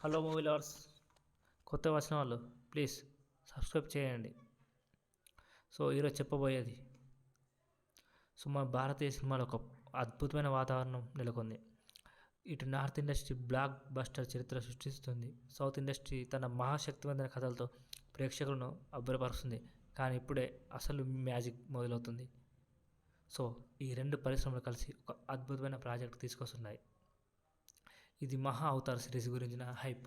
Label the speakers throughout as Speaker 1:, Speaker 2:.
Speaker 1: Hello movie lovers, కొత్తగా వచ్చిన వాళ్ళు ప్లీజ్ సబ్స్క్రైబ్ చేయండి. సో ఈరోజు చెప్పబోయేది, మన భారతీయ సినిమాలో ఒక అద్భుతమైన వాతావరణం నెలకొంది. ఇటు నార్త్ ఇండస్ట్రీ బ్లాక్ బస్టర్ చరిత్ర సృష్టిస్తుంది, సౌత్ ఇండస్ట్రీ తన మహాశక్తివంతమైన కథలతో ప్రేక్షకులను అబ్బురపరుస్తుంది. కానీ ఇప్పుడే అసలు మ్యాజిక్ మొదలవుతుంది. సో ఈ రెండు పరిశ్రమలు కలిసి ఒక అద్భుతమైన ప్రాజెక్ట్ తీసుకొస్తున్నాయి. ఇది మహా అవతార్ సిరీస్ గురించిన హైప్.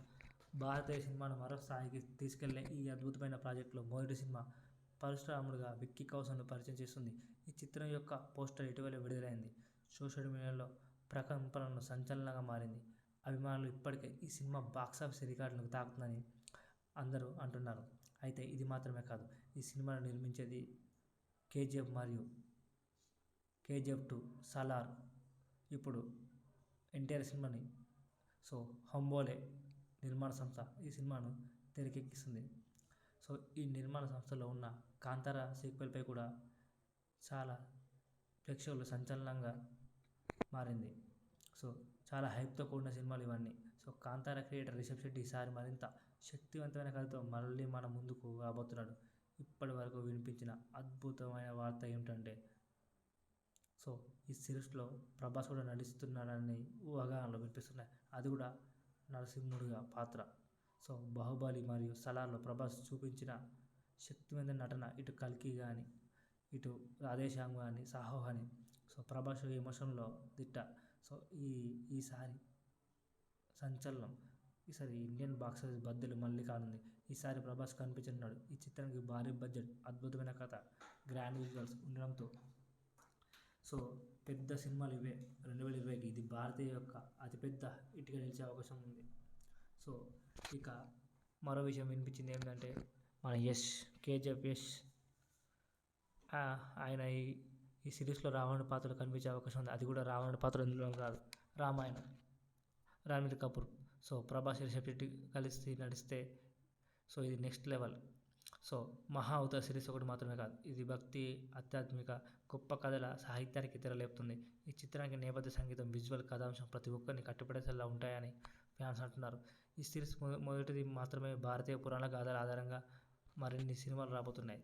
Speaker 1: భారతీయ సినిమాను మరో స్థాయికి తీసుకెళ్లే ఈ అద్భుతమైన ప్రాజెక్టులో మొదటి సినిమా పరశురాముడుగా విక్కీ కౌశల్ను పరిచయం చేస్తుంది. ఈ చిత్రం యొక్క పోస్టర్ ఇటీవల విడుదలైంది. సోషల్ మీడియాలో ప్రకంపనలు సంచలనంగా మారింది. అభిమానులు ఇప్పటికే ఈ సినిమా బాక్సాఫీస్ రికార్డులను తాకుతుందని అందరూ అంటున్నారు. అయితే ఇది మాత్రమే కాదు, ఈ సినిమాను నిర్మించేది కేజీఎఫ్ మరియు కేజీఎఫ్ 2 సలార్. ఇప్పుడు ఎన్టీఆర్ సినిమాని హంబోలే నిర్మాణ సంస్థ ఈ సినిమాను తెరకెక్కిస్తుంది. సో ఈ నిర్మాణ సంస్థలో ఉన్న కాంతారా సీక్వెల్పై కూడా చాలా ప్రేక్షకులు సంచలనంగా మారింది. సో చాలా హైప్తో కూడిన సినిమాలు ఇవన్నీ. సో కాంతారా క్రియేటర్ రిషబ్ శెట్టి ఈసారి మరింత శక్తివంతమైన కథతో మళ్ళీ మన ముందుకు రాబోతున్నాడు. ఇప్పటి వరకు వినిపించిన అద్భుతమైన వార్త ఏమిటంటే, సో ఈ సిరీస్లో ప్రభాస్ కూడా నటిస్తున్నాడని ఊహాగానాలు వినిపిస్తున్నాయి. అది కూడా నరసింహుడిగా పాత్ర. సో బాహుబలి మరియు సలార్లో ప్రభాస్ చూపించిన శక్తివంతమైన నటన, ఇటు కల్కి కానీ ఇటు రాధేశ్యామ్ కానీ సాహో కానీ, సో ప్రభాస్ ఎమోషన్లో దిట్ట. సో ఈసారి సంచలనం, ఈసారి ఇండియన్ బాక్సాఫీస్ బద్దలు మళ్ళీ కానుంది. ఈసారి ప్రభాస్ కనిపించనున్నాడు. ఈ చిత్రానికి భారీ బడ్జెట్, అద్భుతమైన కథ, గ్రాండ్ విజువల్స్ ఉండడంతో సో పెద్ద సినిమాలు ఇవే. 2020కి ఇది భారతీయ యొక్క అతిపెద్ద హిట్గా నిలిచే అవకాశం ఉంది. సో ఇక మరో విషయం వినిపించింది ఏంటంటే, మన కేజీఎఫ్ యష్ ఆయన ఈ సిరీస్లో రావణుడి పాత్రలో కనిపించే అవకాశం ఉంది. అది కూడా రావణుడి పాత్ర ఇందులో కాదు, రామాయణం, రణబీర్ కపూర్. సో ప్రభాస్ రిషబ్ శెట్టి కలిసి నడిస్తే సో ఇది నెక్స్ట్ లెవెల్. సో మహా అవతార్ సిరీస్ ఒకటి మాత్రమే కాదు, ఇది భక్తి, ఆధ్యాత్మిక, గొప్ప కథల సాహిత్యానికి తెరలేపుతుంది. ఈ చిత్రానికి నేపథ్య సంగీతం, విజువల్, కథాంశం ప్రతి ఒక్కరిని కట్టిపడేసేలా ఉంటాయని ఫ్యాన్స్ అంటున్నారు. ఈ సిరీస్ మొదటిది మాత్రమే. భారతీయ పురాణ గాథల ఆధారంగా మరిన్ని సినిమాలు రాబోతున్నాయి.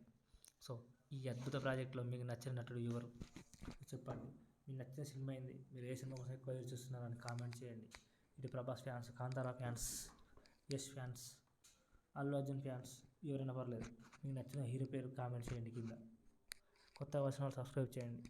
Speaker 1: సో ఈ అద్భుత ప్రాజెక్టులో మీకు నచ్చిన నటుడు ఎవరు చెప్పండి. మీకు నచ్చిన సినిమా ఏంది? మీరు ఏ సినిమా కోసం ఎక్కువ ఎదురు చూస్తున్నారని కామెంట్ చేయండి. ఇటు Prabhas fans, Kantara fans, Yash fans, Allu Arjun fans, ఎవరైనా పర్లేదు, మీకు నచ్చిన హీరో పేరు కామెంట్ చేయండి కింద. కొత్త వర్షన్ సబ్స్క్రైబ్ చేయండి.